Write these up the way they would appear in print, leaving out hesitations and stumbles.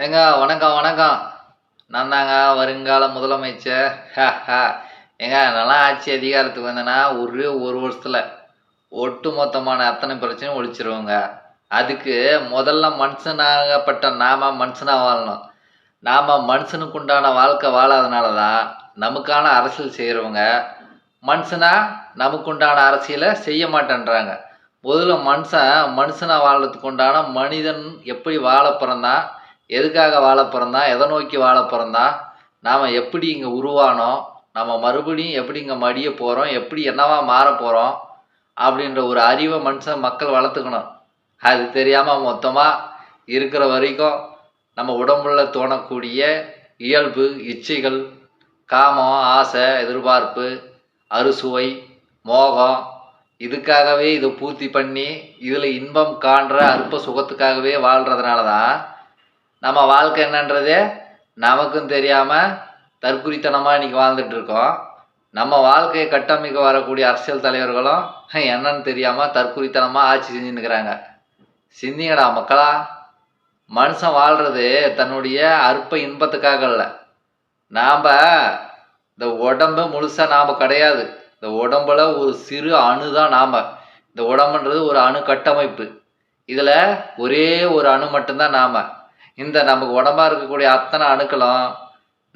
ஏங்க வணக்கம் வணக்கம். நான் தாங்க வருங்கால முதலமைச்சர். ஏங்க நான்லாம் ஆட்சி அதிகாரத்துக்கு வந்தேன்னா, ஒரே 1 வருஷத்துல ஒட்டுமொத்தமான அத்தனை பிரச்சனையும் ஒழிச்சிருவேங்க. அதுக்கு முதல்ல மனுஷனாகப்பட்ட நாம மனுஷனா வாழணும். நாம மனுஷனுக்கு உண்டான வாழ்க்கை வாழாதனால தான், நமக்கான அரசியல் செய்றவங்க, மனுஷனா நமக்கு உண்டான அரசியல செய்ய மாட்டேன்றாங்க. முதல்ல மனுஷன் மனுஷனா வாழ்றதுக்கு உண்டான மனிதன் எப்படி வாழ பொறந்தான்? எதுக்காக வாழ பொறந்தான்? எத நோக்கி வாழ பொறந்தான்? நாம எப்படி இங்க உருவானோம்? நம்ம மறுபடியும் எப்படி இங்க மடிய போறோம்? எப்படி என்னவா மாறப் போறோம்? அப்படின்ற ஒரு அறிவ மக்கள் வளர்த்துக்கணும். அது தெரியாம மொத்தமா இருக்கிற வரைக்கும் நம்ம உடம்புல தோணக்கூடிய இயல்பு, இச்சைகள், காமம், ஆசை, எதிர்பார்ப்பு, அறுசுவை, மோகம் இதுக்காகவே இத பூர்த்தி பண்ணி, இதுல இன்பம் காண்ற அற்ப சுகத்துக்காகவே வாழ்றதுனால தான் நம்ம வாழ்க்கை என்னன்றதே நமக்கும் தெரியாம தற்குறித்தனமா இன்னைக்கு வாழ்ந்துட்டு இருக்கோம். நம்ம வாழ்க்கையை கட்டமைக்க வரக்கூடிய அரசியல் தலைவர்களும் என்னன்னு தெரியாம தற்குறித்தனமா ஆட்சி செஞ்சுன்னு இருக்கிறாங்க. சிந்திங்கடா மக்களா. மனுஷன் வாழ்றது தன்னுடைய அற்ப இன்பத்துக்காக இல்ல. நாம இந்த உடம்பு முழுசா நாம கிடையாது. இந்த உடம்புல ஒரு சிறு அணு தான் நாம. இந்த உடம்புன்றது ஒரு அணு கட்டமைப்பு. இதுல ஒரே ஒரு அணு மட்டும்தான் நாம. இந்த நமக்கு உடம்பா இருக்கக்கூடிய அத்தனை அணுக்களும்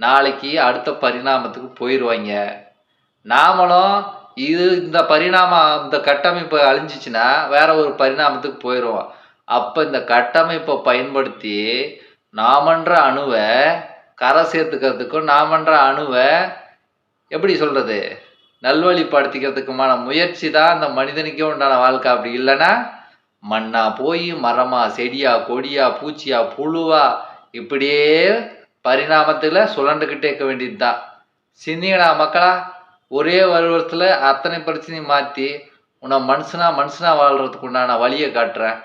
நாளைக்கு அடுத்த பரிணாமத்துக்கு போயிடுவாங்க. நாமளும் இந்த இந்த கட்டமைப்பு அழிஞ்சிச்சுன்னா வேற ஒரு பரிணாமத்துக்கு போயிடுவோம். அப்போ இந்த கட்டமைப்பை பயன்படுத்தி நாமன்ற அணுவை கரை சேர்த்துக்கிறதுக்கும் நாமன்ற அணுவை எப்படி சொல்றது நல்வழிப்படுத்திக்கிறதுக்குமான முயற்சி தான் இந்த மனிதனுக்கே உண்டான வாழ்க்கை. அப்படி இல்லைன்னா மண்ணா போய் மரமா செடியா கொடியா பூச்சியா புழுவா இப்படியே பரிணாமத்தில் சுழண்டுக்கிட்டே இருக்க வேண்டியது தான். சிந்திங்கடா மக்களா. ஒரே வருடத்தில் அத்தனை பிரச்சனையும் மாற்றி உன்னை மனுஷனா வாழ்றதுக்கு உண்டான வழியை காட்டுறேன்.